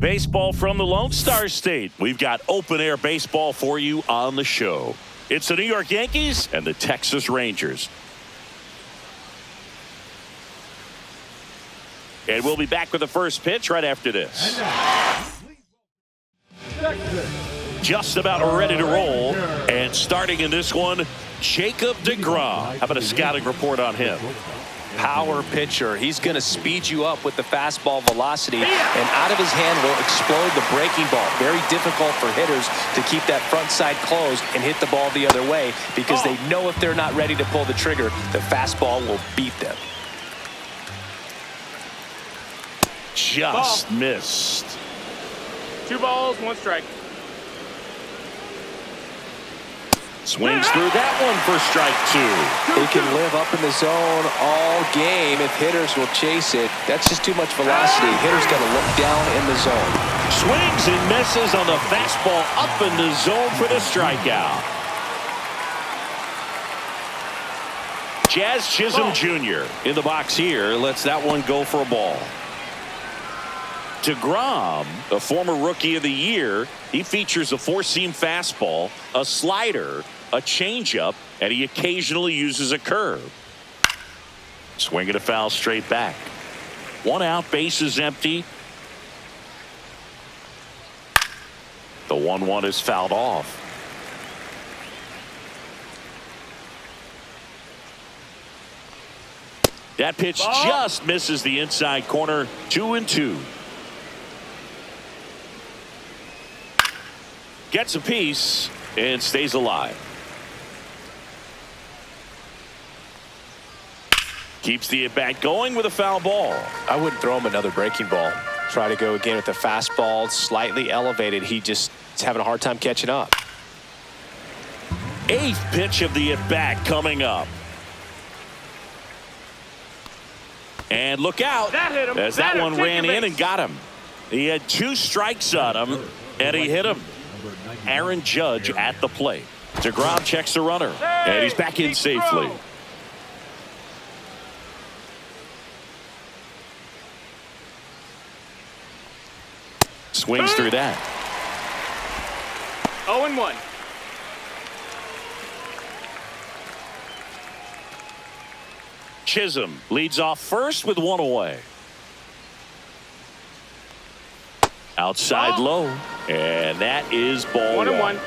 Baseball from the Lone Star State. We've got open-air baseball for you on the show. It's the New York Yankees and the Texas Rangers. And we'll be back with the first pitch right after this. Just about ready to roll. And starting in this one, Jacob deGrom. How about a scouting report on him? Power pitcher. He's going to speed you up with the fastball velocity, and out of his hand will explode the breaking ball. Very difficult for hitters to keep that front side closed and hit the ball the other way, because they know if they're not ready to pull the trigger, the fastball will beat them. Just missed. 2 balls, 1 strike. Swings through that one for strike 2. They can live up in the zone all game if hitters will chase it. That's just too much velocity. Hitters got to look down in the zone. Swings and misses on the fastball up in the zone for the strikeout. Jazz Chisholm Jr. in the box here. Lets that one go for a ball. deGrom, a former Rookie of the Year, he features a 4-seam fastball, a slider, a changeup, and he occasionally uses a curve. Swing and a foul straight back. 1 out, bases empty. The 1-1 is fouled off. That pitch just misses the inside corner. 2-2. Gets a piece and stays alive. Keeps the at-bat going with a foul ball. I wouldn't throw him another breaking ball. Try to go again with the fastball, slightly elevated. He just is having a hard time catching up. 8th pitch of the at-bat coming up. And look out, as that one ran in and got him. He had 2 strikes on him, and he hit him. Aaron Judge at the plate. deGrom checks the runner, and he's back in safely. Swings through that. 0-1. Chisholm leads off first with 1 away. Outside low, and that is ball 1.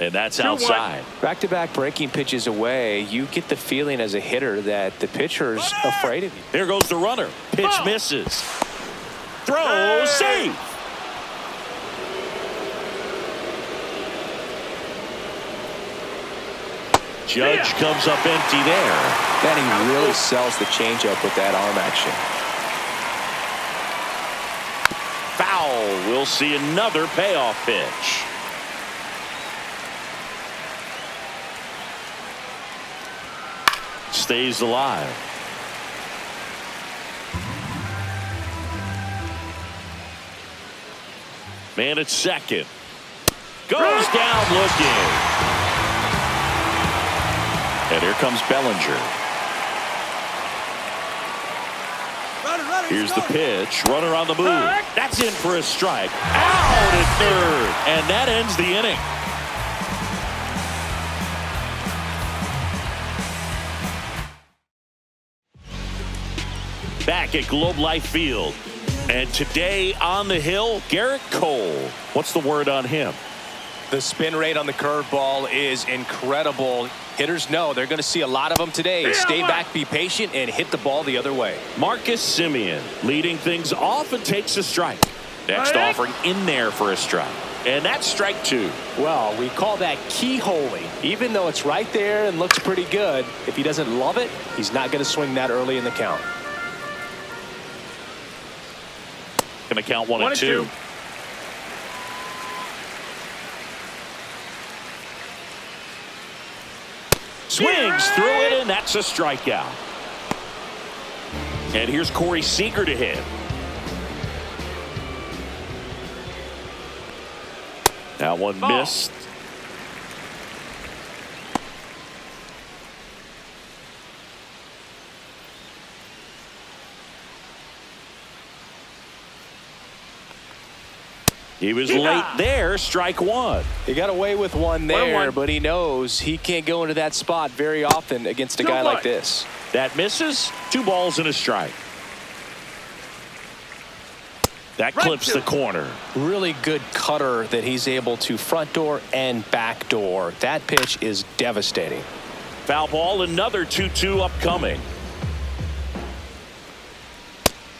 And that's outside. Back-to-back breaking pitches away, you get the feeling as a hitter that the pitcher's afraid of you. Here goes the runner. Pitch misses. Throw, safe. Judge comes up empty there. Benning really sells the changeup with that arm action. Foul. We'll see another payoff pitch. Stays alive. Man at second. Goes down looking. And here comes Bellinger. Here's the pitch. Runner on the move. That's in for a strike. Out at third. And that ends the inning. Back at Globe Life Field. And today on the hill, Garrett Cole. What's the word on him? The spin rate on the curveball is incredible. Hitters know they're going to see a lot of them today. Stay back, be patient, and hit the ball the other way. Marcus Semien leading things off and takes a strike. Next offering in there for a strike. And that's strike 2. Well, we call that keyholing. Even though it's right there and looks pretty good, if he doesn't love it, he's not going to swing that early in the count. Going to count 1 and 2. Swings through it, and that's a strikeout. And here's Corey Seager to hit. That one missed. He was late there. Strike one. He got away with one there, but he knows he can't go into that spot very often against a guy like this. That misses. 2 balls and a strike. That clips the corner. Really good cutter that he's able to front door and back door. That pitch is devastating. Foul ball, another 2-2 upcoming.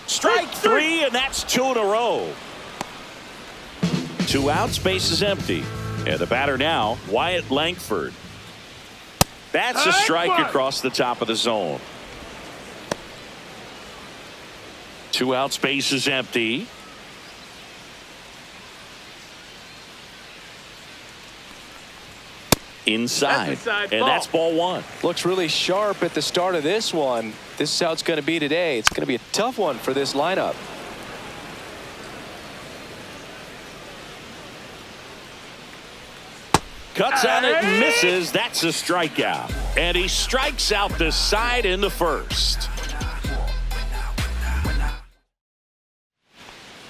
Strike 3, and that's 2 in a row. 2 outs, base is empty. And the batter now, Wyatt Langford. That's a strike across the top of the zone. 2 outs, base is empty. Inside. And that's ball 1. Looks really sharp at the start of this one. This is how it's going to be today. It's going to be a tough one for this lineup. Cuts on it and misses. That's a strikeout. And he strikes out the side in the first.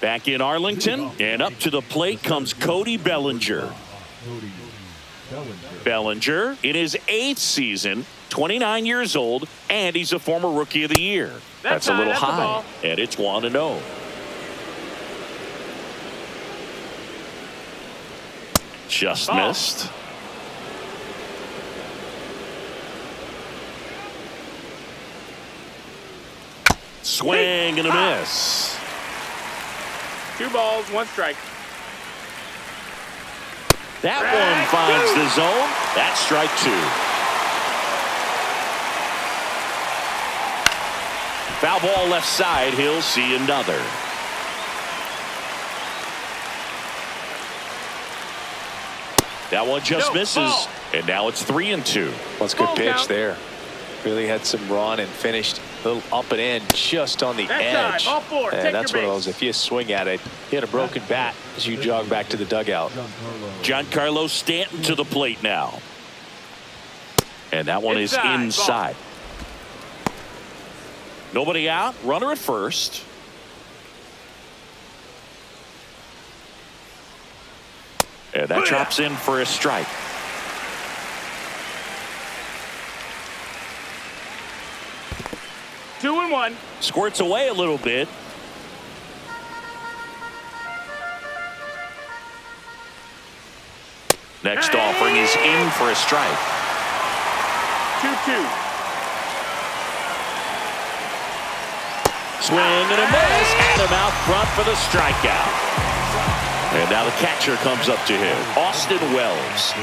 Back in Arlington, and up to the plate comes Cody Bellinger. Bellinger in his 8th season, 29 years old, and he's a former Rookie of the Year. That's a little high, and it's 1-0. Just missed. Swing and a miss. 2 balls, 1 strike. That one finds the zone. That's strike 2. Foul ball left side. He'll see another. That one just misses. And now it's 3-2. Well, it's a good pitch there. Really had some run and finished a little up and in just on the edge. And that's one of those, if you swing at it, you had a broken bat as you jog back to the dugout. Giancarlo Stanton to the plate now. And that one is inside. Nobody out. Runner at first. And that drops in for a strike. Two and one. Squirts away a little bit. Next offering is in for a strike. 2-2. Swing and a miss. And him out front for the strikeout. And now the catcher comes up to him. Austin Wells.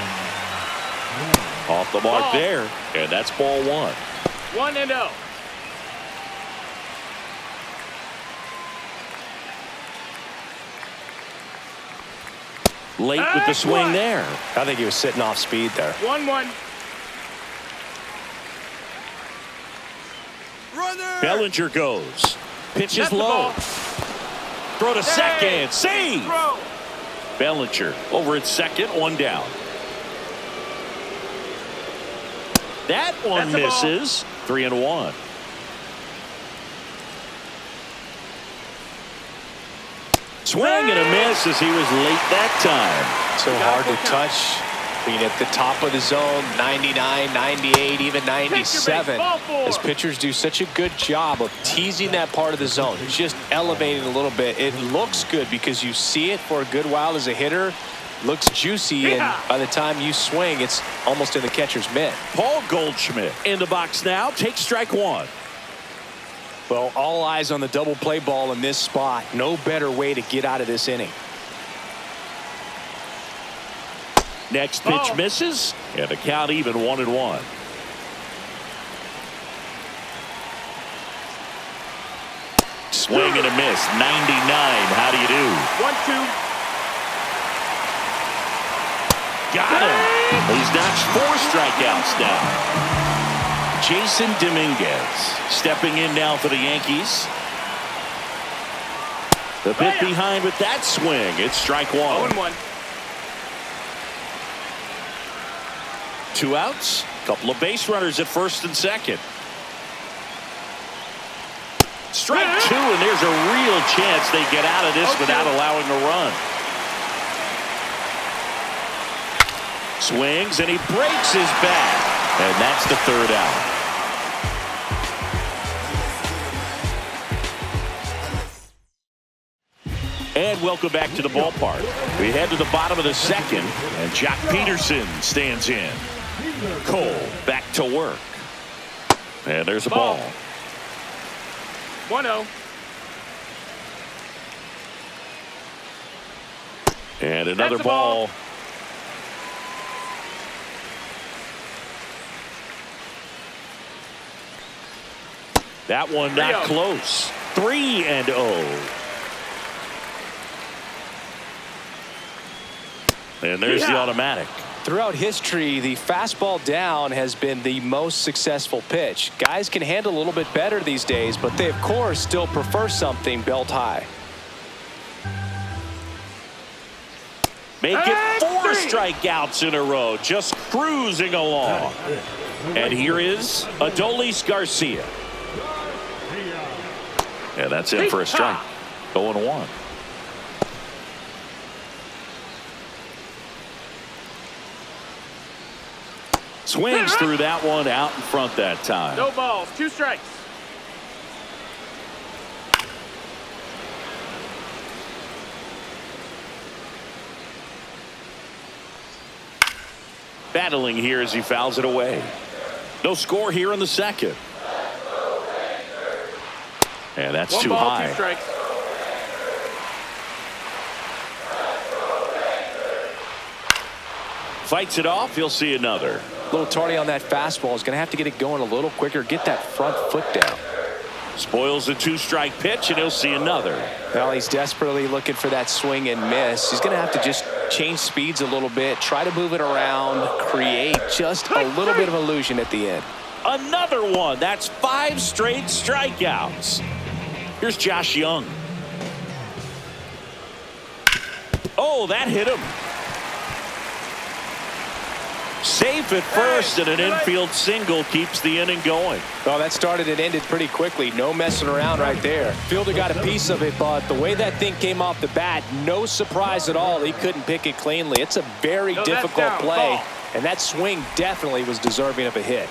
Off the mark there. And that's ball 1. 1-0. Late with the swing there. I think he was sitting off speed there. 1-1. Bellinger goes. Pitch is low. Throw to second. Save. Bellinger over at second. 1 down. That one misses. 3-1. Swing and a miss as he was late that time. So hard to touch. Being at the top of the zone, 99, 98, even 97. As pitchers do such a good job of teasing that part of the zone, just elevating a little bit. It looks good because you see it for a good while as a hitter. Looks juicy, and by the time you swing, it's almost in the catcher's mitt. Paul Goldschmidt in the box now. Takes strike 1. Well, all eyes on the double play ball in this spot. No better way to get out of this inning. Next pitch misses, and the count even 1-1. Swing and a miss. 99. How do you do? 1-2. Got him. He's notched 4 strikeouts now. Jason Dominguez stepping in now for the Yankees. The bit behind with that swing. It's strike 1. 0-1. 2 outs. Couple of base runners at first and second. Strike 2, and there's a real chance they get out of this without allowing a run. Swings, and he breaks his bat. And that's the third out. And welcome back to the ballpark. We head to the bottom of the second, and Jock Peterson stands in. Cole back to work. And there's a ball. 1-0. And another ball. That one not close. 3-0. And there's the automatic. Throughout history, the fastball down has been the most successful pitch. Guys can handle a little bit better these days, but they, of course, still prefer something belt high. Make it 4 strikeouts in a row, just cruising along. And here is Adolis Garcia. Yeah, that's in for a strike. 0-1. Swings through that one, out in front that time. No balls, 2 strikes. Battling here as he fouls it away. No score here in the second. And that's 1 too ball, high. 2 strikes. Fights it off. He'll see another. A little tardy on that fastball. Is going to have to get it going a little quicker. Get that front foot down. Spoils a 2-strike pitch, and he'll see another. Well, he's desperately looking for that swing and miss. He's going to have to just change speeds a little bit, try to move it around, create just a little bit of illusion at the end. Another one. That's 5 straight strikeouts. Here's Josh Young. Oh, that hit him. Safe at first, and an infield single keeps the inning going. Well, that started and ended pretty quickly. No messing around right there. Fielder got a piece of it, but the way that thing came off the bat, no surprise at all. He couldn't pick it cleanly. It's a very difficult play, and that swing definitely was deserving of a hit.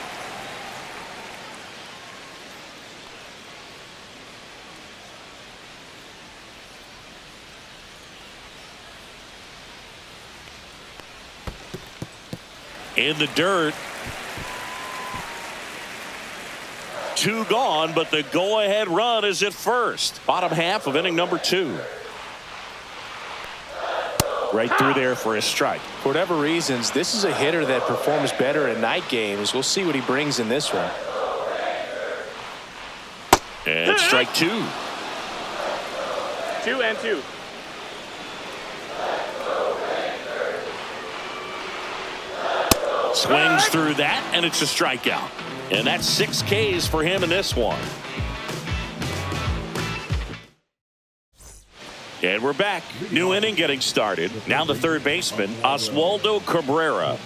In the dirt. 2 gone, but the go-ahead run is at first. Bottom half of inning number 2. Right through there for a strike. For whatever reasons, this is a hitter that performs better in night games. We'll see what he brings in this one. And strike 2. 2-2. Swings through that, and it's a strikeout. And that's 6 Ks for him in this one. And we're back. New inning getting started. Now the third baseman, Oswaldo Cabrera.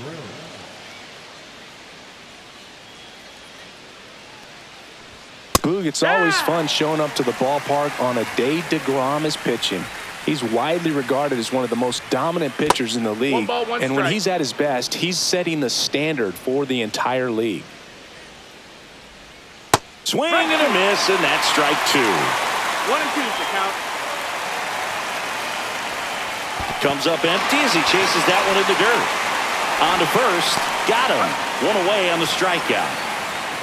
Boog, it's always fun showing up to the ballpark on a day DeGrom is pitching. He's widely regarded as one of the most dominant pitchers in the league. 1 ball, 1 and when strike. he's at his best, he's setting the standard for the entire league. Swing and a miss, and that's strike 2. 1-2 is the count. Comes up empty as he chases that one in the dirt. On to first. Got him. 1 away on the strikeout.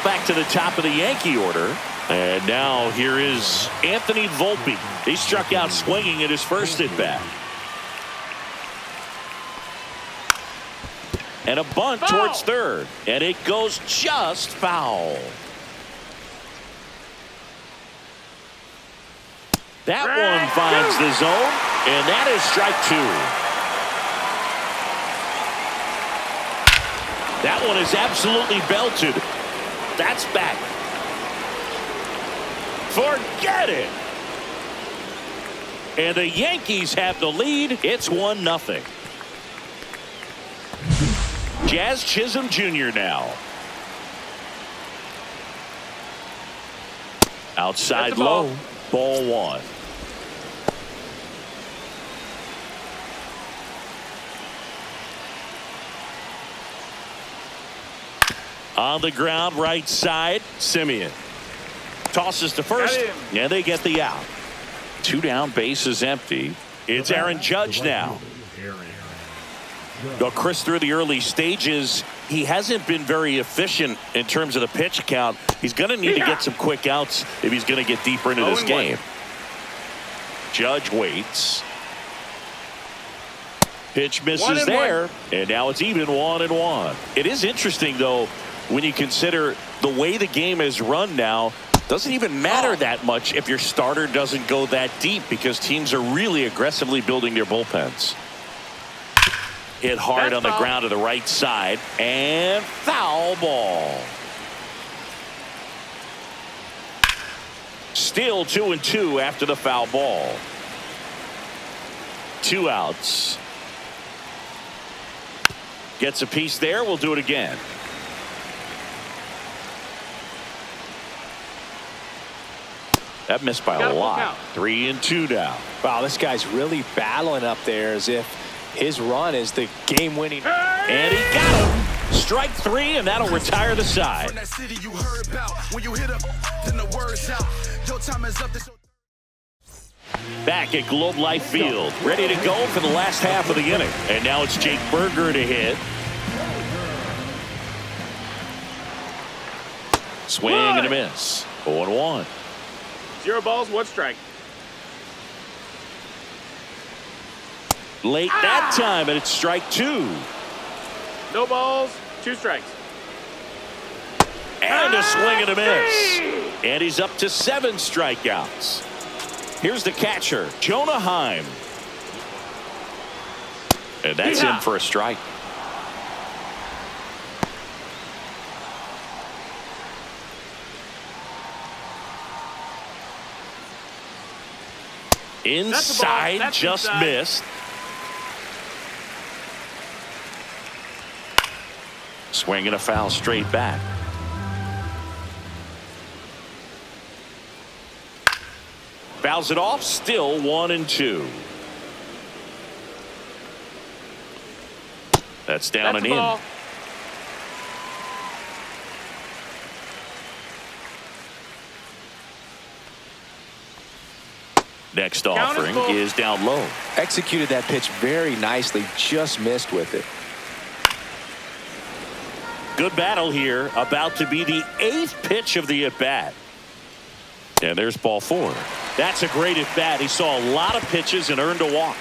Back to the top of the Yankee order. And now here is Anthony Volpe. He struck out swinging at his first at bat. And a bunt towards third. And it goes just foul. That one finds the zone. And that is strike 2. That one is absolutely belted. That's back. Forget it. And the Yankees have the lead. It's 1-0. Jazz Chisholm Jr. now. Outside low. Ball 1. On the ground, right side, Simeon. Tosses to first, and they get the out. 2 down, bases empty. It's Aaron Judge now. Well, Chris, through the early stages, he hasn't been very efficient in terms of the pitch count. He's going to need to get some quick outs if he's going to get deeper into this game. Judge waits. Pitch misses there, and now it's even 1-1. It is interesting, though, when you consider the way the game is run now. Doesn't even matter that much if your starter doesn't go that deep, because teams are really aggressively building their bullpens. Hit hard on the ground to the right side, and foul ball. Still 2-2 after the foul ball. 2 outs. Gets a piece there. We'll do it again. That missed by a lot. 3-2 now. Wow, this guy's really battling up there as if his run is the game-winning. And he got him. Strike 3, and that'll retire the side. Back at Globe Life Field, ready to go for the last half of the inning. And now it's Jake Berger to hit. Swing and a miss. 0-1. 0 balls, 1 strike. Late that time, and it's strike 2. No balls, 2 strikes. And a swing and a miss. And he's up to 7 strikeouts. Here's the catcher, Jonah Heim. And that's in for a strike. Inside, just missed. Swing and a foul straight back. Fouls it off, still 1-2. That's down and in. Next offering is down low. Executed that pitch very nicely, just missed with it. Good battle here, about to be the 8th pitch of the at-bat. And there's ball 4. That's a great at-bat. He saw a lot of pitches and earned a walk.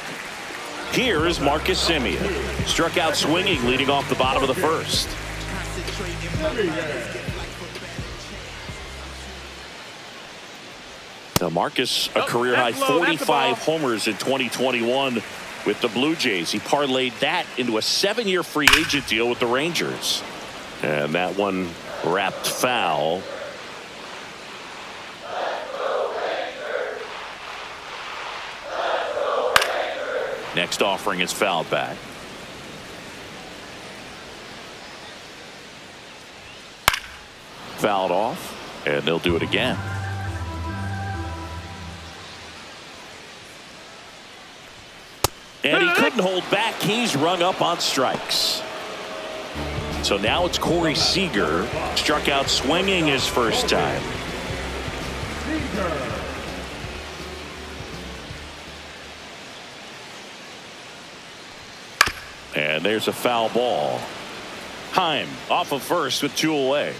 Here is Marcus Simeon. Struck out swinging, leading off the bottom of the first. Now Marcus, a career-high 45 homers in 2021 with the Blue Jays. He parlayed that into a 7-year free agent deal with the Rangers. And that one wrapped foul. Next offering is fouled back. Fouled off, and they'll do it again. And he couldn't hold back. He's rung up on strikes. So now it's Corey Seager. Struck out swinging his first time. And there's a foul ball. Heim off of first with 2 away.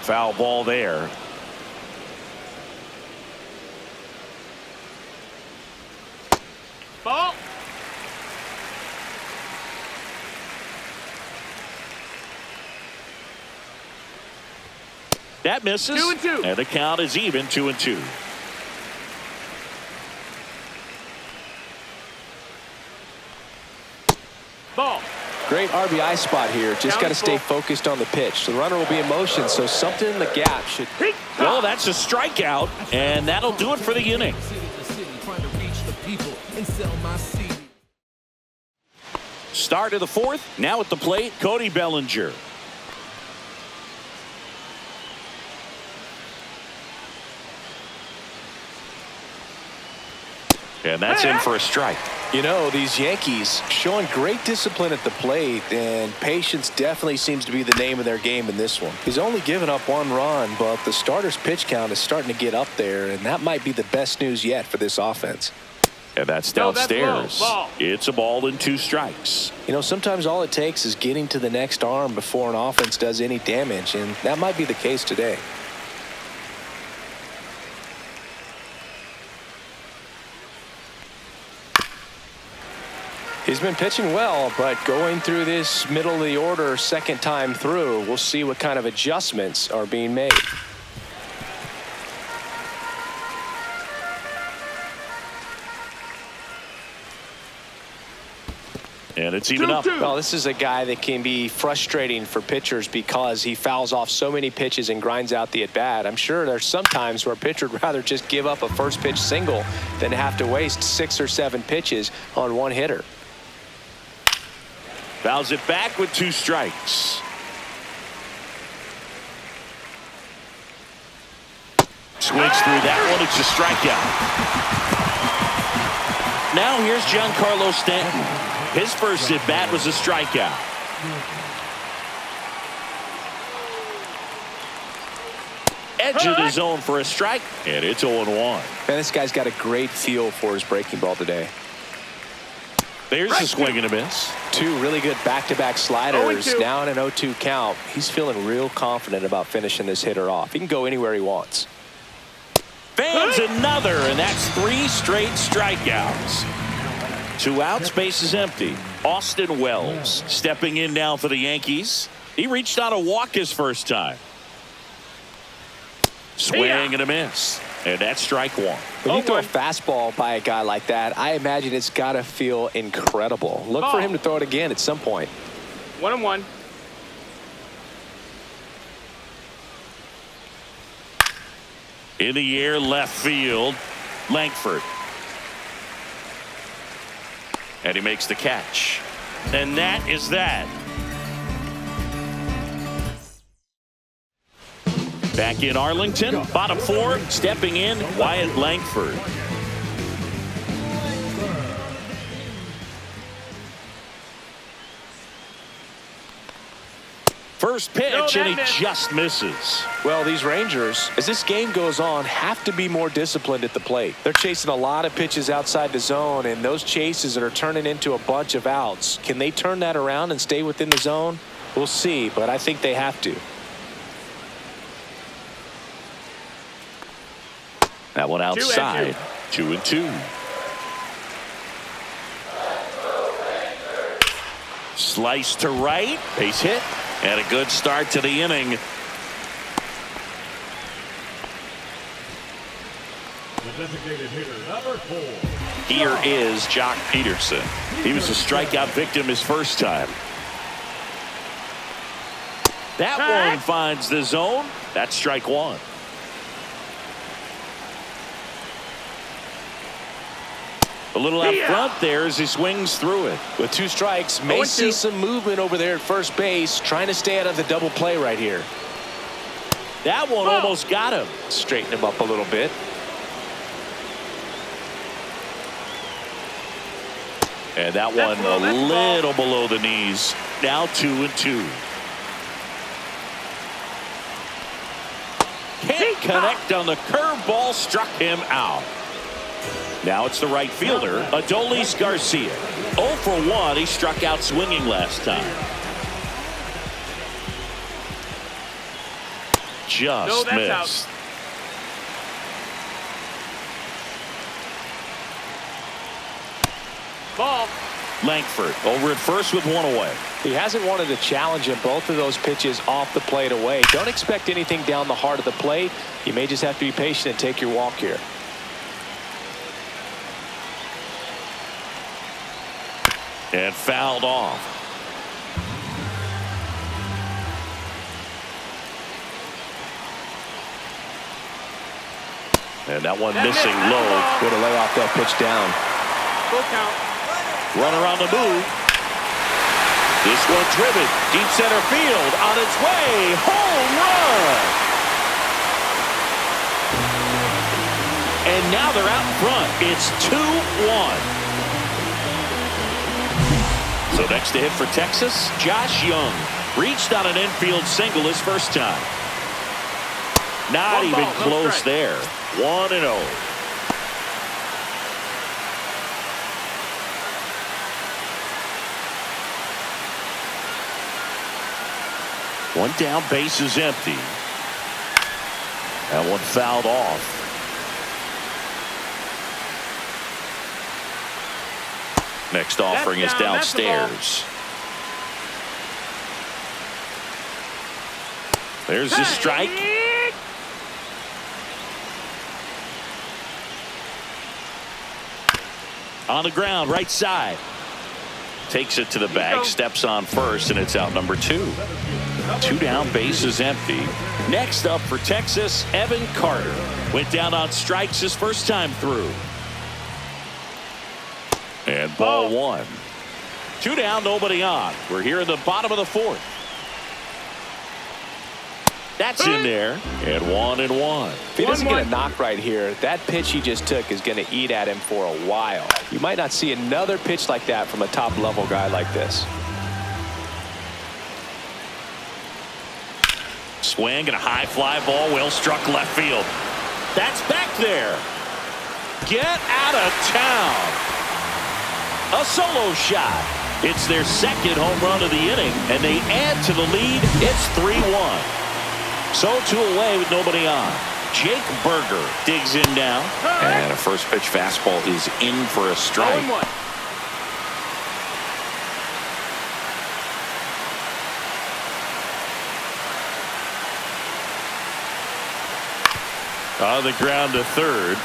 Foul ball there. Ball. That misses. 2-2. And the count is even, 2-2. Ball. Great RBI spot here. Just got to stay focused on the pitch. The runner will be in motion, so something in the gap should. Well, that's a strikeout, and that'll do it for the inning. Start of the 4th. Now at the plate, Cody Bellinger. And that's in for a strike. You know, these Yankees showing great discipline at the plate, and patience definitely seems to be the name of their game in this one. He's only given up 1 run, but the starter's pitch count is starting to get up there, and that might be the best news yet for this offense. And that's downstairs. It's a ball and 2 strikes. You know, sometimes all it takes is getting to the next arm before an offense does any damage, and that might be the case today. He's been pitching well, but going through this middle of the order second time through, we'll see what kind of adjustments are being made. And it's even up. Well, this is a guy that can be frustrating for pitchers because he fouls off so many pitches and grinds out the at-bat. I'm sure there's some times where a pitcher would rather just give up a first pitch single than have to waste 6 or 7 pitches on one hitter. Fouls it back with 2 strikes. Swings through that one. It's a strikeout. Now here's Giancarlo Stanton. His first at bat was a strikeout. Edge of the zone for a strike, and it's 0-1. Man, this guy's got a great feel for his breaking ball today. There's a swing and a miss. 2 really good back-to-back sliders. Now in an 0-2 count. He's feeling real confident about finishing this hitter off. He can go anywhere he wants. Fans another, and that's 3 straight strikeouts. 2 outs, base is empty. Austin Wells stepping in now for the Yankees. He reached on a walk his first time. Swing and a miss. And that's strike 1. When you throw a fastball by a guy like that, I imagine it's got to feel incredible. Look for him to throw it again at some point. 1-1. In the air, left field, Langford. And he makes the catch. And that is that. Back in Arlington, bottom 4, stepping in, Wyatt Langford. First pitch, and he just misses. Well, these Rangers, as this game goes on, have to be more disciplined at the plate. They're chasing a lot of pitches outside the zone, and those chases that are turning into a bunch of outs. Can they turn that around and stay within the zone? We'll see, but I think they have to. That one outside. 2-2. Slice to right. Base hit. And a good start to the inning. The designated hitter, number 4. Here is Jock Peterson. He was a strikeout victim his first time. That one finds the zone. That's strike 1. A little out front there as he swings through it. With 2 strikes, may see some movement over there at first base, trying to stay out of the double play right here. That one almost got him. Straighten him up a little bit. And that one a little below the knees. Now 2-2. Can't connect on the curveball, struck him out. Now it's the right fielder, Adolis Garcia. 0 for 1. He struck out swinging last time. Just missed. Ball. Langford over at first with 1 away. He hasn't wanted to challenge him both of those pitches off the plate away. Don't expect anything down the heart of the plate. You may just have to be patient and take your walk here. And fouled off. And that one missing low. Way to lay off that pitch down. Full count. Runner on the move. This one driven. Deep center field on its way. Home run. And now they're out in front. It's 2-1. So next to hit for Texas, Josh Young. Reached on an infield single his first time. Not even close there. 1-0. One down, base is empty. That one fouled off. Next offering is downstairs. There's the strike. On the ground, right side. Takes it to the bag, steps on first, and it's out number 2. 2 down, base is empty. Next up for Texas, Evan Carter. Went down on strikes his first time through. And ball 1. 2 down, nobody on. We're here in the bottom of the 4th. That's in there. And 1-1. If he doesn't get a knock right here, that pitch he just took is going to eat at him for a while. You might not see another pitch like that from a top-level guy like this. Swing and a high fly ball, well struck left field. That's back there. Get out of town. A solo shot. It's their second home run of the inning, and they add to the lead. It's 3-1. So 2 away with nobody on. Jake Berger digs in now. And a first pitch fastball is in for a strike. 0-1. On the ground to third.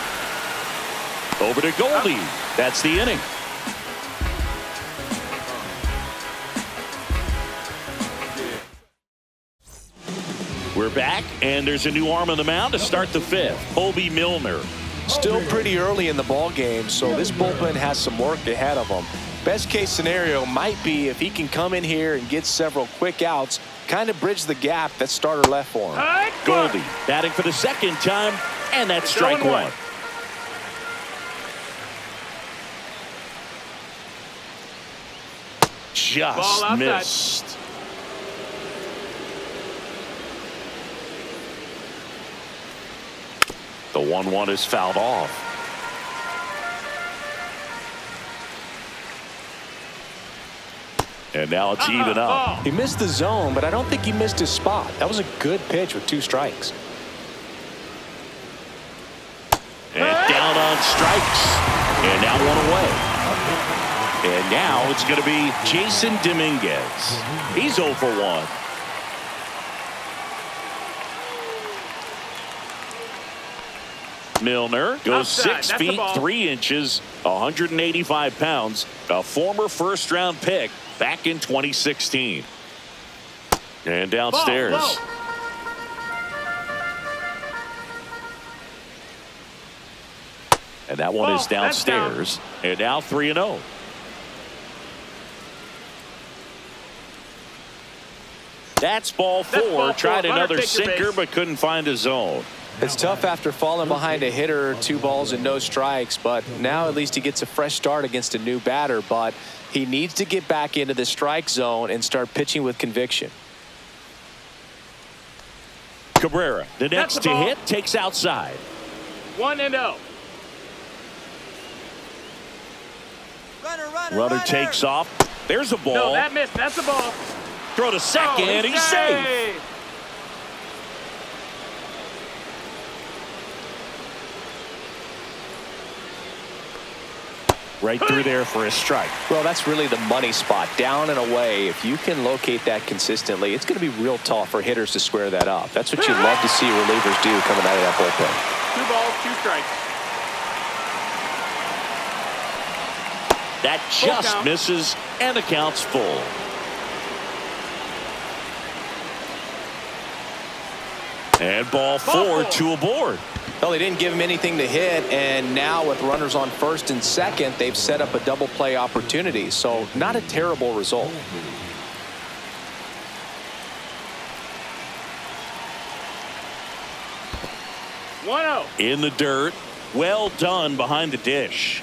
Over to Goldie. That's the inning. We're back, and there's a new arm on the mound to start the 5th. Kobe Milner. Still pretty early in the ball game, so this bullpen has some work ahead of them. Best case scenario might be if he can come in here and get several quick outs, kind of bridge the gap that starter left for him. Goldie batting for the second time, and that's strike 1. Just missed. The 1-1 is fouled off. And now it's even up. He missed the zone, but I don't think he missed his spot. That was a good pitch with 2 strikes. And down on strikes. And now 1 away. And now it's going to be Jason Dominguez. He's 0 for 1. Milner goes 6 feet 3 inches, 185 pounds, a former first-round pick back in 2016. And downstairs. And that one is downstairs. And now 3-0. That's ball 4. Tried another sinker, but couldn't find a zone. It's tough after falling behind a hitter, 2 balls and no strikes, but now at least he gets a fresh start against a new batter, but he needs to get back into the strike zone and start pitching with conviction. Cabrera, the next to hit, takes outside. 1-0. Runner takes off. There's a ball. No, that missed. That's a ball. Throw to second, and he's safe. Right through there for a strike. Well, that's really the money spot, down and away. If you can locate that consistently, it's going to be real tough for hitters to square that up. That's what you love to see relievers do coming out of that bullpen. 2 balls, 2 strikes. That just misses, and the count's full. And ball 4, 2 aboard. Well, they didn't give him anything to hit, and now with runners on first and second, they've set up a double play opportunity. So not a terrible result. One-0. In the dirt. Well done behind the dish.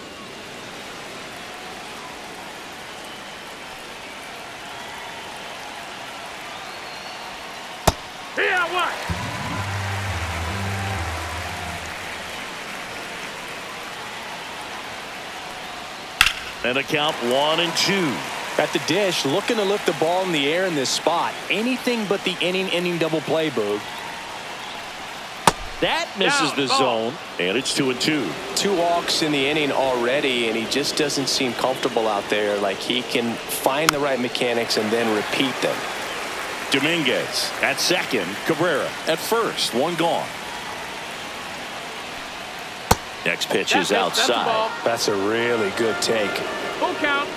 Yeah, what? And a count 1-2. At the dish, looking to lift the ball in the air in this spot. Anything but the inning double play, Boog. That misses the zone, and it's 2-2. 2 walks in the inning already, and he just doesn't seem comfortable out there. Like he can find the right mechanics and then repeat them. Dominguez at second, Cabrera at first, 1 gone. Next pitch is outside. That's a really good take. Full count.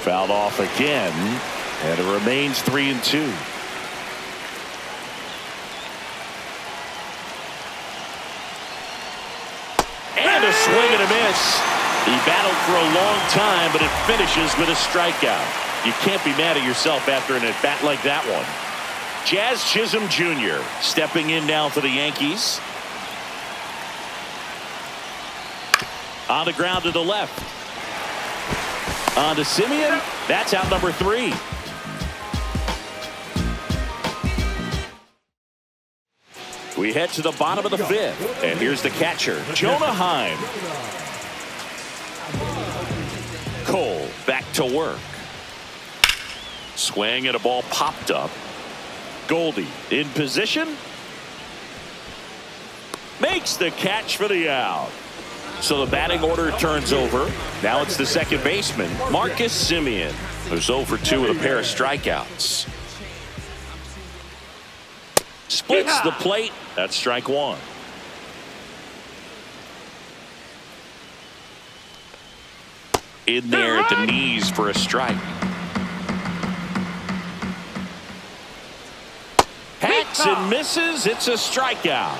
Fouled off again, and it remains 3-2. And a swing and a miss. He battled for a long time, but it finishes with a strikeout. You can't be mad at yourself after an at-bat like that one. Jazz Chisholm Jr. stepping in now for the Yankees. On the ground to the left. On to Simeon. That's out number 3. We head to the bottom of the 5th. And here's the catcher, Jonah Heim. Cole back to work. Swing and a ball popped up. Goldie in position. Makes the catch for the out. So the batting order turns over. Now it's the second baseman, Marcus Simeon, who's 0 for 2 with a pair of strikeouts. Splits the plate. That's strike 1. In there at the knees for a strike. Hacks and misses. It's a strikeout.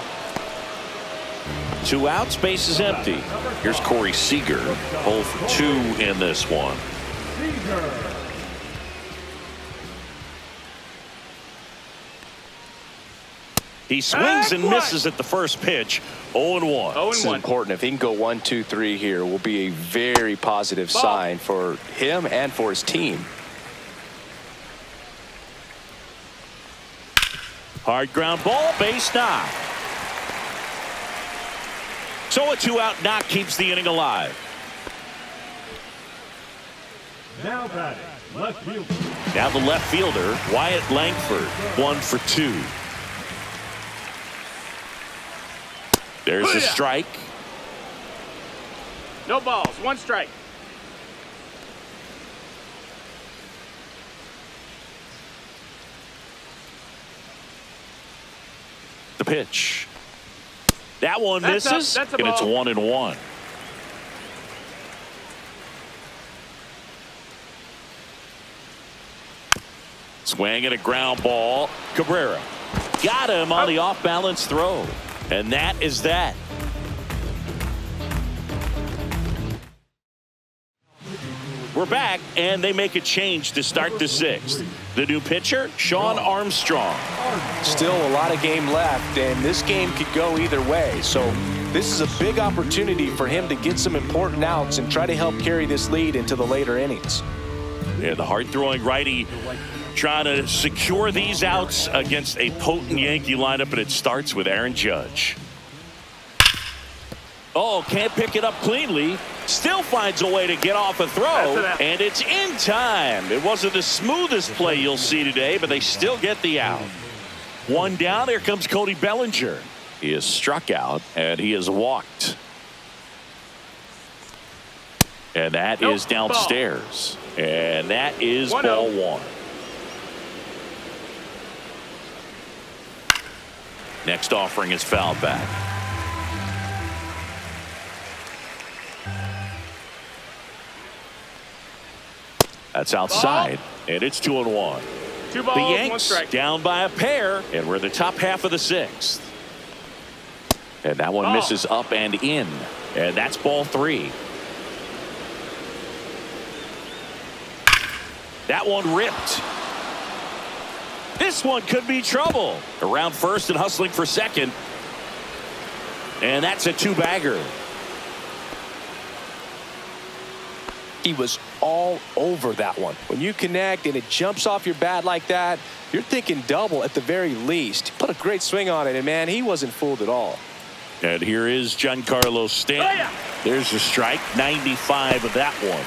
2 outs, base is empty. Here's Corey Seager, 0 for 2 in this one. He swings and misses at the first pitch. 0-1. This is important. If he can go 1, 2, 3 here, will be a very positive sign for him and for his team. Hard ground ball, base knock. So a 2-out knock keeps the inning alive. Now batting, left fielder. Now the left fielder, Wyatt Langford, 1 for 2. There's a strike. No balls, 1 strike. The pitch. That one misses, that's a and it's ball. 1-1. Swing and a ground ball. Cabrera got him on the off-balance throw. And that is that. We're back, and they make a change to start the 6th. The new pitcher, Sean Armstrong. Still a lot of game left, and this game could go either way. So this is a big opportunity for him to get some important outs and try to help carry this lead into the later innings. Yeah, the hard-throwing righty trying to secure these outs against a potent Yankee lineup, and it starts with Aaron Judge. Oh, can't pick it up cleanly. Still finds a way to get off a throw, and it's in time. It wasn't the smoothest play you'll see today, but they still get the out. 1 down. Here comes Cody Bellinger. He is struck out, and he is walked. And that is downstairs. And that is ball 1. Next offering is fouled back. That's outside, and it's 2-1. 2 balls, The 1 Yanks strike. down by a pair, and we're in the top half of the 6th. And that one misses up and in, and that's ball 3. That one ripped. This one could be trouble. Around first and hustling for second. And that's a two-bagger. He was all over that one. When you connect and it jumps off your bat like that, you're thinking double at the very least. Put a great swing on it, and man, he wasn't fooled at all. And here is Giancarlo Stanton. Oh, yeah. There's a strike, 95 of that one.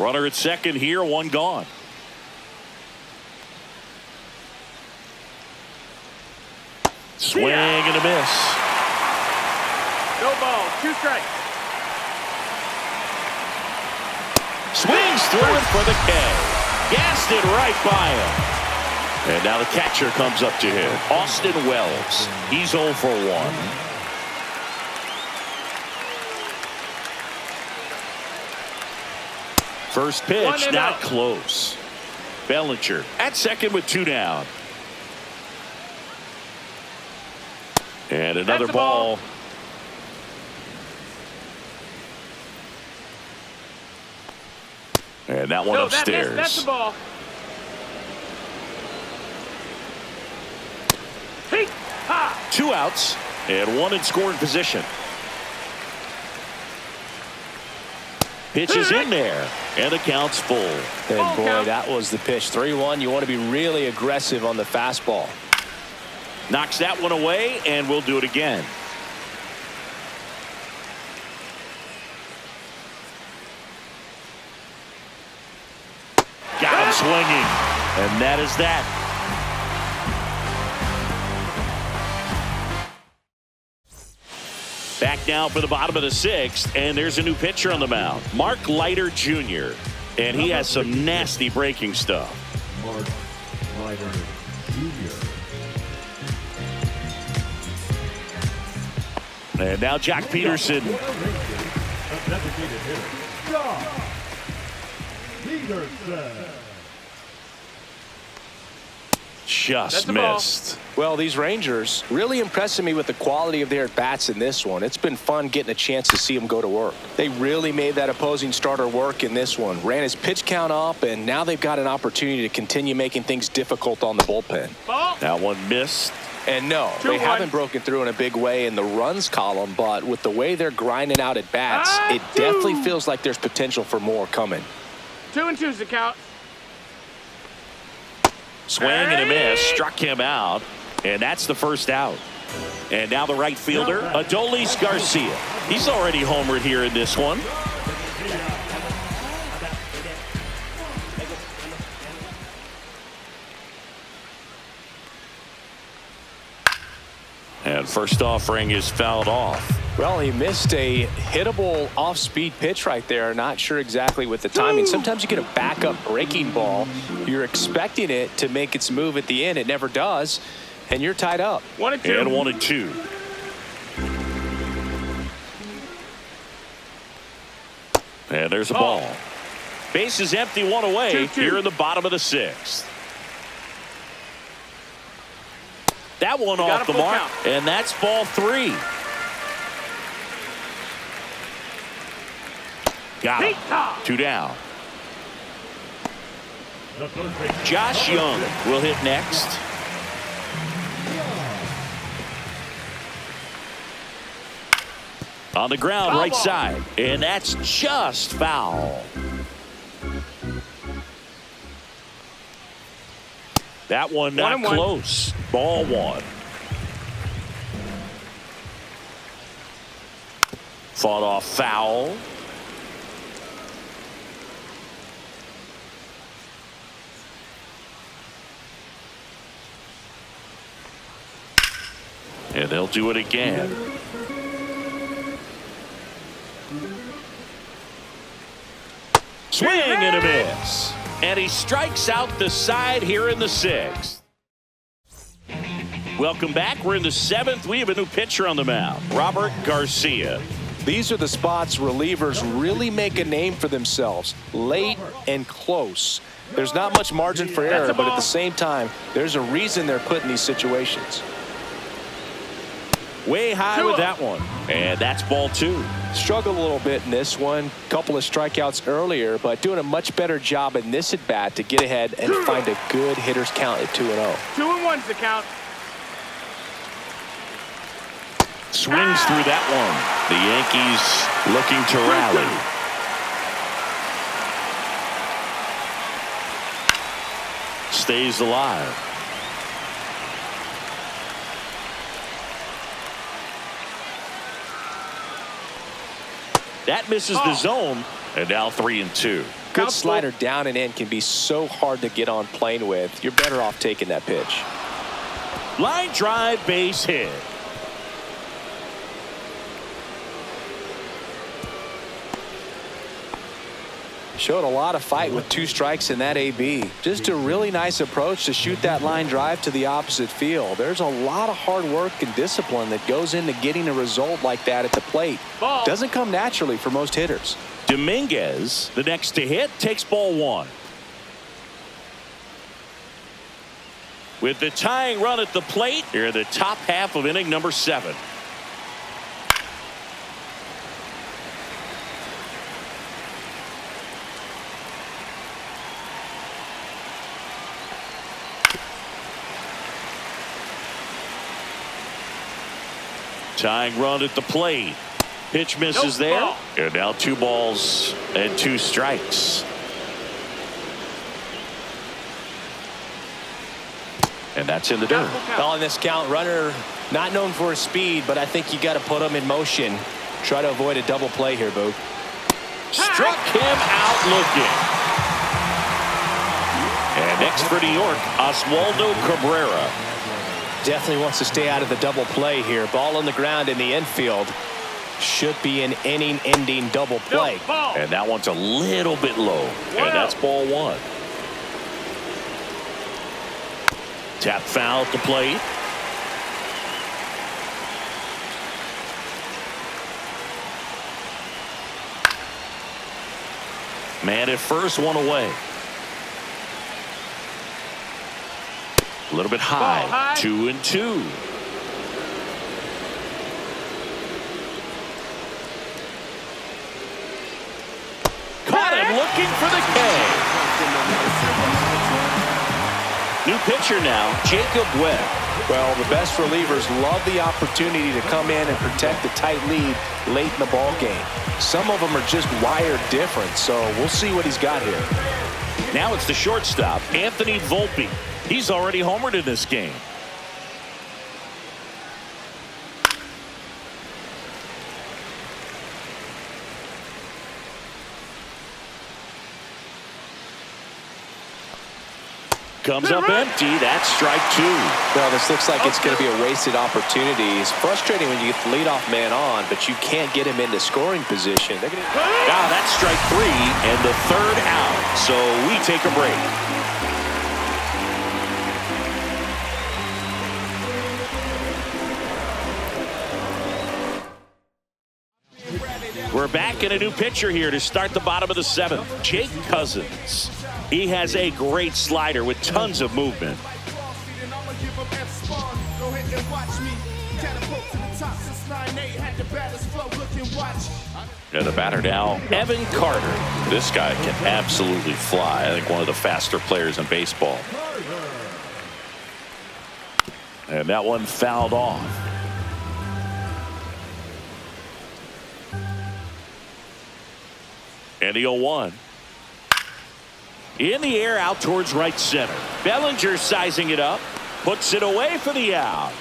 Runner at second here, one gone. Swing and a miss. No ball. 2 strikes. Swings through it for the K. Gassed it right by him. And now the catcher comes up to him. Austin Wells. He's 0 for 1. First pitch, not close. Bellinger at second with 2 down. And another ball. And that one upstairs. That's the ball. Hey, ha. 2 outs and 1 in scoring position. Pitch is in there, and the count's full. And boy, that was the pitch. 3-1. You want to be really aggressive on the fastball. Knocks that one away, and we'll do it again. Got him swinging, and that is that. Back now for the bottom of the 6th, and there's a new pitcher on the mound, Mark Leiter Jr., and he has some nasty breaking stuff. Mark Leiter Jr. And now Jack Peterson. A designated hitter, Jack Peterson. Just missed. Well, these Rangers really impressing me with the quality of their at-bats in this one. It's been fun getting a chance to see them go to work. They really made that opposing starter work in this one. Ran his pitch count up, and now they've got an opportunity to continue making things difficult on the bullpen. That one missed. And no, they haven't broken through in a big way in the runs column, but with the way they're grinding out at bats, it definitely feels like there's potential for more coming. 2-2's the count. Swing and a miss, struck him out, and that's the first out. And now the right fielder, Adolis Garcia. He's already homered here in this one. And first offering is fouled off. Well, he missed a hittable off-speed pitch right there. Not sure exactly with the timing. Sometimes you get a backup breaking ball. You're expecting it to make its move at the end. It never does. And you're tied up. 1-2. And 1-2. And there's a ball. Base is empty, 1 away 2-2. here in the bottom of the 6th. That one off the mark, and that's ball 3. Got him. 2 down. Josh Young will hit next. On the ground, right side, and that's just foul. That one not close. Ball 1. Fought off foul. And they'll do it again. Swing and a miss. And he strikes out the side here in the 6th. Welcome back. We're in the 7th. We have a new pitcher on the mound, Robert Garcia. These are the spots relievers really make a name for themselves. Late and close. There's not much margin for error, but at the same time, there's a reason they're put in these situations. Way high with that one. And that's ball 2. Struggled a little bit in this one. Couple of strikeouts earlier, but doing a much better job in this at bat to get ahead and find a good hitter's count at 2-0. 2-1's the count. Swings through that one. The Yankees looking to rally. Stays alive. That misses the zone, and now 3-2. Good slider down and in can be so hard to get on plane with. You're better off taking that pitch. Line drive, base hit. Showed a lot of fight with 2 strikes in that AB. Just a really nice approach to shoot that line drive to the opposite field. There's a lot of hard work and discipline that goes into getting a result like that at the plate. Ball. Doesn't come naturally for most hitters. Dominguez, the next to hit, takes ball 1. With the tying run at the plate, here in the top half of inning number 7. Tying run at the plate. Pitch misses there. Ball. And now 2 balls and 2 strikes. And that's in the dirt. Well, in this count, runner not known for his speed, but I think you got to put him in motion. Try to avoid a double play here, Boog. Struck him out looking. And next for New York, Oswaldo Cabrera. Definitely wants to stay out of the double play here. Ball on the ground in the infield. Should be an inning-ending double play. And that one's a little bit low. And that's ball 1. Tap foul at the plate. Man at first, 1 away. A little bit high. 2-2. Caught him looking for the K. New pitcher now, Jacob Webb. Well, the best relievers love the opportunity to come in and protect the tight lead late in the ball game. Some of them are just wired different, so we'll see what he's got here. Now it's the shortstop, Anthony Volpe. He's already homered in this game. Comes up empty. That's strike 2. Well, this looks like it's going to be a wasted opportunity. It's frustrating when you get the leadoff man on, but you can't get him into scoring position. Now that's strike 3 and the 3rd out. So we take a break. We're back in a new pitcher here to start the bottom of the 7th. Jake Cousins. He has a great slider with tons of movement. And the batter now, Evan Carter. This guy can absolutely fly. I think one of the faster players in baseball. And that one fouled off. And the 0-1. In the air out towards right center. Bellinger sizing it up. Puts it away for the out.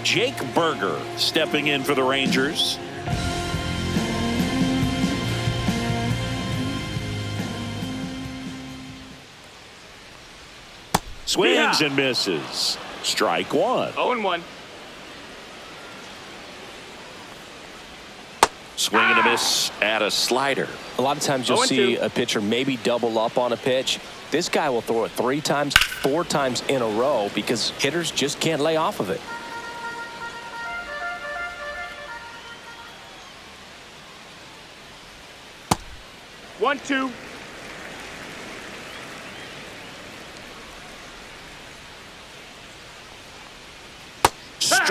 Jake Berger stepping in for the Rangers. Swings and misses. Strike 1. 0-1. Swing and a miss at a slider. A lot of times you'll see a pitcher maybe double up on a pitch. This guy will throw it 3 times, 4 times in a row because hitters just can't lay off of it. One, two.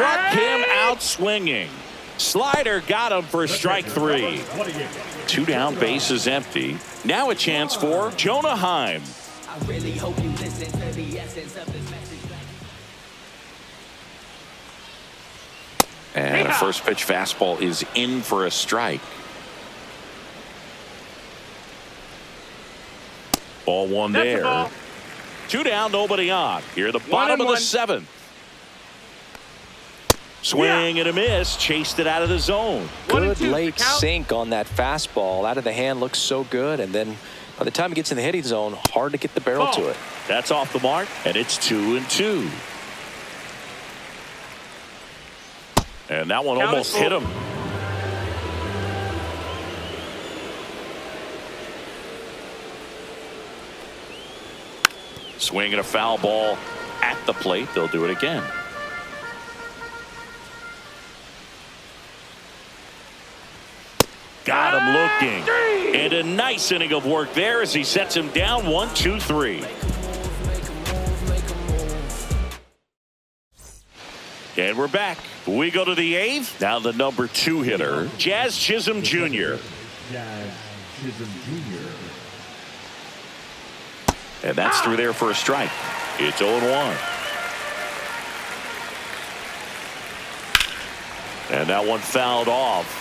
struck him out swinging. Slider got him for strike 3. 2 down, bases empty. Now a chance for Jonah Heim. I really hope you listen to the essence of this message. And a first pitch fastball is in for a strike. Ball 1 there. Ball. 2 down, nobody on. Here, the bottom of the 7th. Swing and a miss. Chased it out of the zone. 1 and Good 2, late the count. sink on that fastball. Out of the hand looks so good. And then by the time it gets in the hitting zone, hard to get the barrel to it. That's off the mark, and it's 2 and 2. And that one Count almost it. hit him. Swing and a foul ball at the plate. They'll do it again. Got him looking. And a nice inning of work there as he sets him down 1, 2, 3. And we're back. We go to the 8th. Now the number 2 hitter, Jazz Chisholm Jr. Jazz Chisholm Jr. And that's through there for a strike. It's 0-1. And that one fouled off.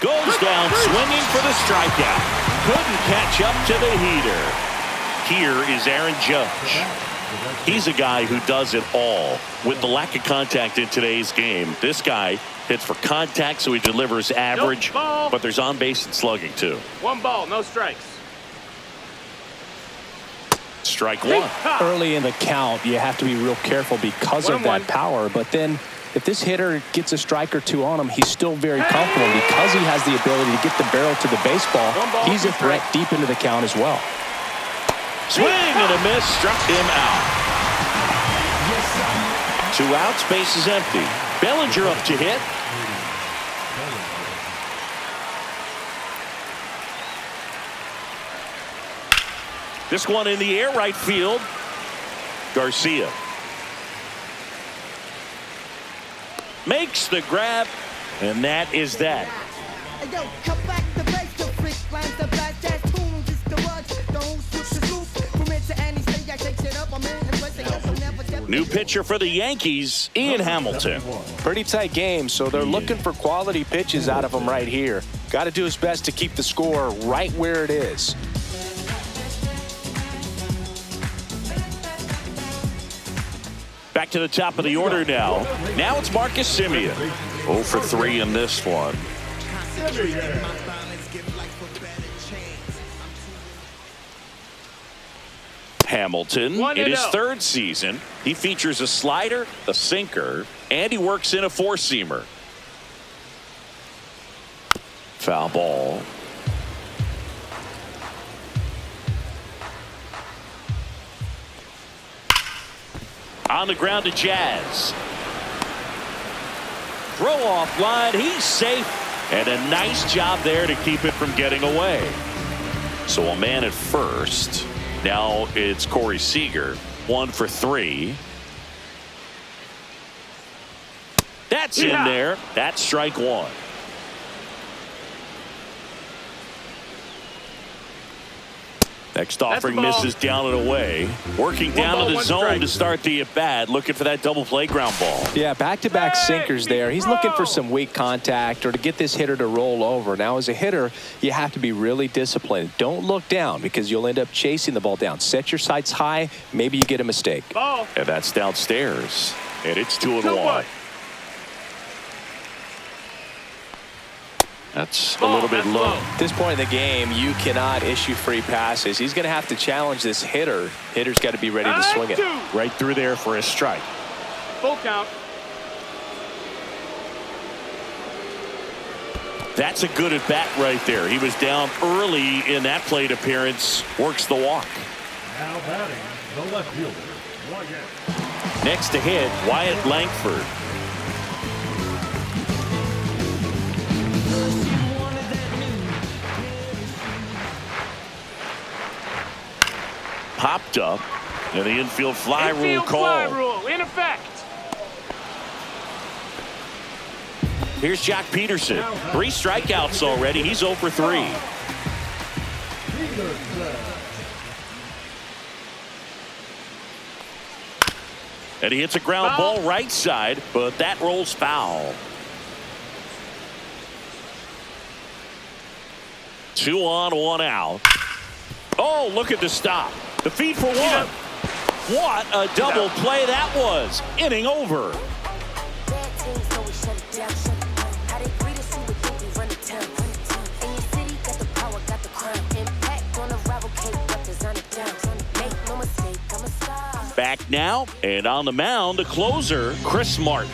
Goes down swinging for the strikeout. Couldn't catch up to the heater. Here is Aaron Judge. He's a guy who does it all. With the lack of contact in today's game, this guy hits for contact, so he delivers average, but there's on base and slugging too. 1 ball, no strikes. Strike 1. Early in the count, you have to be real careful because of that power. But then if this hitter gets a strike or 2 on him, he's still very comfortable because he has the ability to get the barrel to the baseball. He's a threat deep into the count as well. Swing and a miss, struck him out. 2 outs, base is empty. Bellinger up to hit. This one in the air, right field. Garcia makes the grab, and that is that. New pitcher for the Yankees, Ian Hamilton. Pretty tight game, so they're looking for quality pitches out of him right here. Got to do his best to keep the score right where it is. Back to the top of the order now. Now it's Marcus Semien. 0 for 3 in this one. Hamilton in his 3rd season. He features a slider, a sinker, and he works in a 4-seamer. Foul ball. On the ground to Jazz. Throw off line. He's safe. And a nice job there to keep it from getting away. So a man at first. Now it's Corey Seager. 1 for 3. That's in there. That's strike 1. Next offering misses down and away. Working down to the zone to start the at-bat. Looking for that double play ground ball. Yeah, back-to-back sinkers there. He's looking for some weak contact or to get this hitter to roll over. Now, as a hitter, you have to be really disciplined. Don't look down because you'll end up chasing the ball down. Set your sights high. Maybe you get a mistake. Ball. And that's downstairs. And it's 2-1. That's a little bit low. At this point in the game, you cannot issue free passes. He's going to have to challenge this hitter. Hitter's got to be ready to swing it. Right through there for a strike. Full count. That's a good at bat right there. He was down early in that plate appearance. Works the walk. Now batting, the left fielder, Wyatt. Next to hit, Wyatt Langford. popped up, and the infield fly rule Infield fly called. rule in effect. Here's Jack Peterson. 3 strikeouts already. He's 0 for 3. And he hits a ground ball right side, but that rolls foul. 2 on, 1 out. Oh, look at the stop. The feed for 1. What a double play that was. Inning over. Back now, and on the mound, the closer, Chris Martin.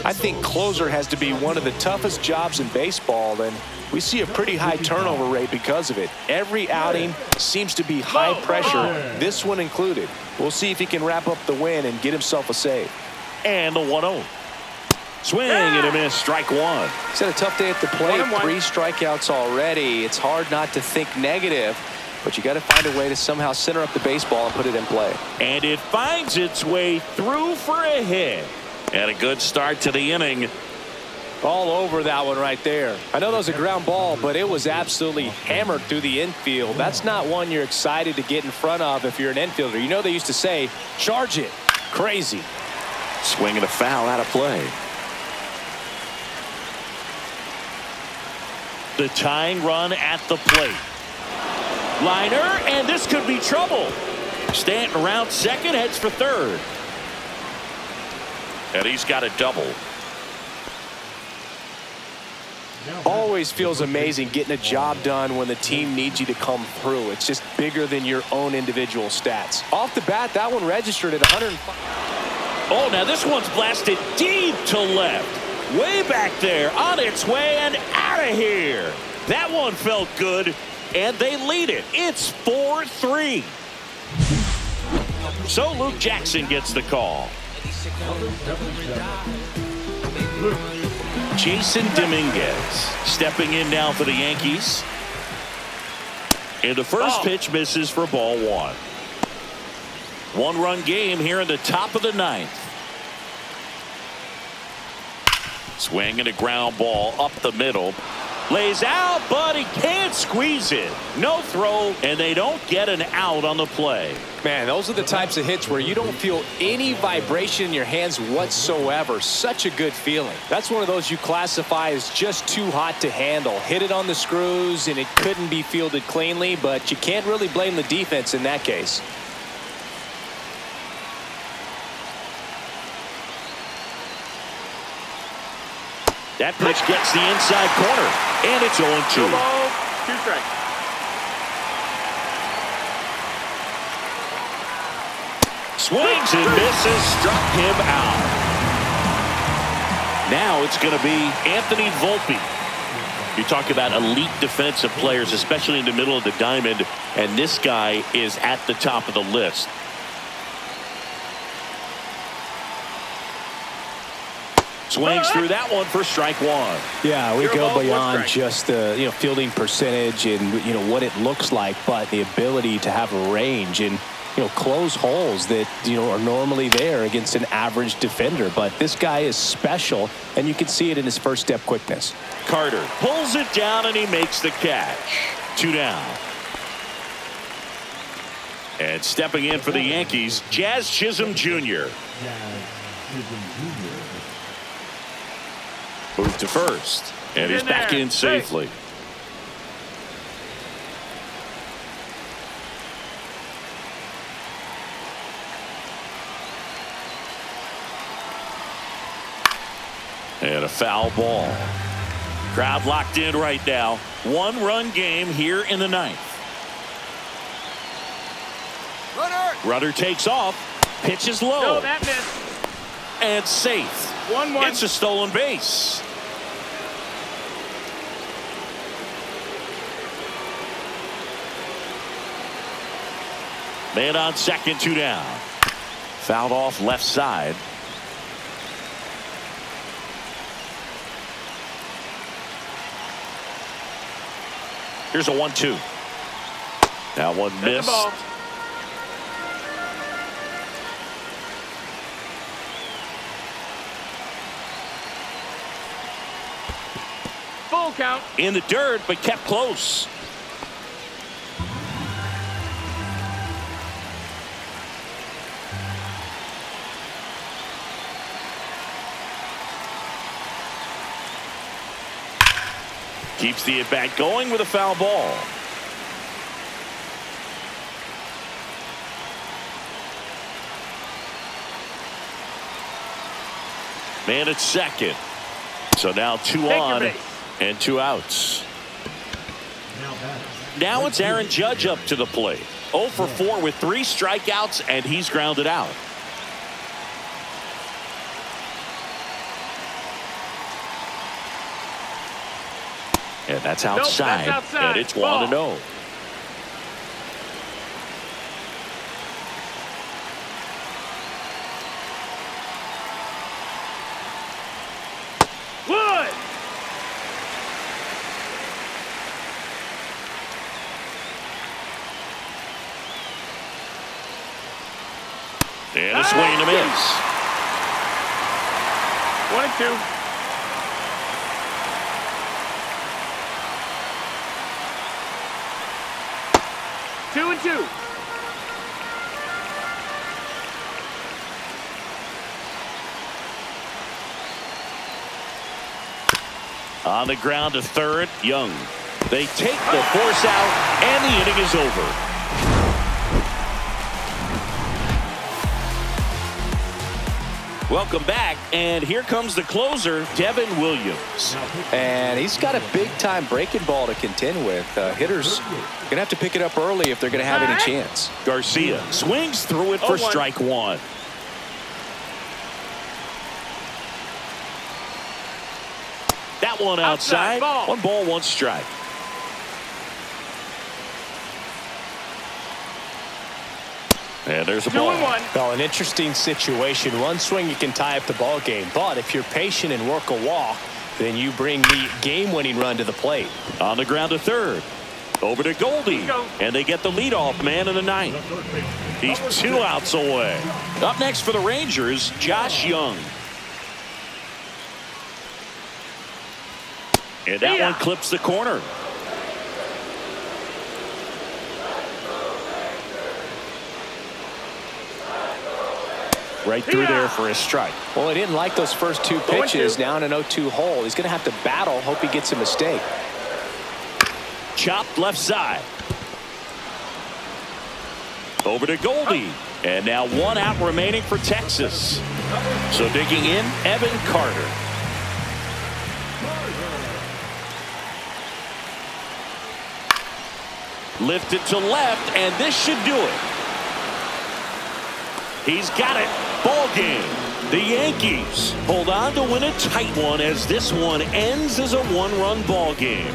I think closer has to be one of the toughest jobs in baseball, and we see a pretty high turnover rate because of it. Every outing seems to be high pressure, this one included. We'll see if he can wrap up the win and get himself a save. And the 1-0. Swing and a miss, strike 1. He's had a tough day at the plate. 3 strikeouts already. It's hard not to think negative, but you got to find a way to somehow center up the baseball and put it in play. And it finds its way through for a hit. And a good start to the inning. All over that one right there. I know that was a ground ball, but it was absolutely hammered through the infield. That's not one you're excited to get in front of if you're an infielder. You know they used to say, charge it. Crazy. Swing and a foul out of play. The tying run at the plate. Liner, and this could be trouble. Stanton around second, heads for third. And he's got a double. Always feels amazing getting a job done when the team needs you to come through. It's just bigger than your own individual stats. Off the bat, that one registered at 105. Oh, now this one's blasted deep to left. Way back there, on its way and out of here. That one felt good, and they lead it. It's 4-3. So Luke Jackson gets the call. Jason Dominguez stepping in now for the Yankees. And the first pitch misses for ball 1. 1-run game here in the top of the 9th. Swing and a ground ball up the middle. Lays out, but he can't squeeze it. No throw, and they don't get an out on the play. Man, those are the types of hits where you don't feel any vibration in your hands whatsoever. Such a good feeling. That's one of those you classify as just too hot to handle. Hit it on the screws, and it couldn't be fielded cleanly, but you can't really blame the defense in that case. That pitch gets the inside corner, and it's 0-2. 2 strikes. Swings and misses, struck him out. Now it's going to be Anthony Volpe. You talk about elite defensive players, especially in the middle of the diamond, and this guy is at the top of the list. Swings through that one for strike 1. Yeah, we go beyond just the fielding percentage and what it looks like, but the ability to have a range and close holes that are normally there against an average defender. But this guy is special, and you can see it in his first step quickness. Carter pulls it down and he makes the catch. 2 down. And stepping in for the Yankees, Jazz Chisholm Jr. Moved to first, and he's back in safely. And a foul ball. Crowd locked in right now. 1-run game here in the 9th. Runner takes off. Pitches low. No, that missed. And safe. 1-1. It's a stolen base. Man on second, 2 down. Fouled off left side. Here's a 1-2. Now one missed. Full count. In the dirt, but kept close. Keeps the at-bat going with a foul ball. Man at second. So now 2 on and 2 outs. Now it's Aaron Judge up to the plate. 0 for 4 with 3 strikeouts, and he's grounded out. And that's outside. Nope, that's outside. And it's 1-0. Wood. And a swing and a miss. 1-2. Two and 2. On the ground to third, Young. They take the force out, and the inning is over. Welcome back, and here comes the closer, Devin Williams. And he's got a big-time breaking ball to contend with. Hitters going to have to pick it up early if they're going to have any chance. Garcia swings through it for 0-1. strike 1. That one outside. Ball. 1 ball, 1 strike. And there's a 2 ball. and 1. Well, an interesting situation. One swing, you can tie up the ball game. But if you're patient and work a walk, then you bring the game-winning run to the plate. On the ground to third. Over to Goldie. And they get the leadoff man in the 9th. He's 2 outs away. Up next for the Rangers, Josh Young. And that one clips the corner. Right through there for a strike. Well, he didn't like those first 2 pitches. Now in an 0-2 hole. He's going to have to battle. Hope he gets a mistake. Chopped left side. Over to Goldie. And now 1 out remaining for Texas. So digging in, Evan Carter. Lifted to left, and this should do it. He's got it. Ball game. The Yankees hold on to win a tight one as this one ends as a 1-run ball game.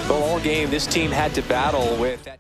Well, all game, this team had to battle with that.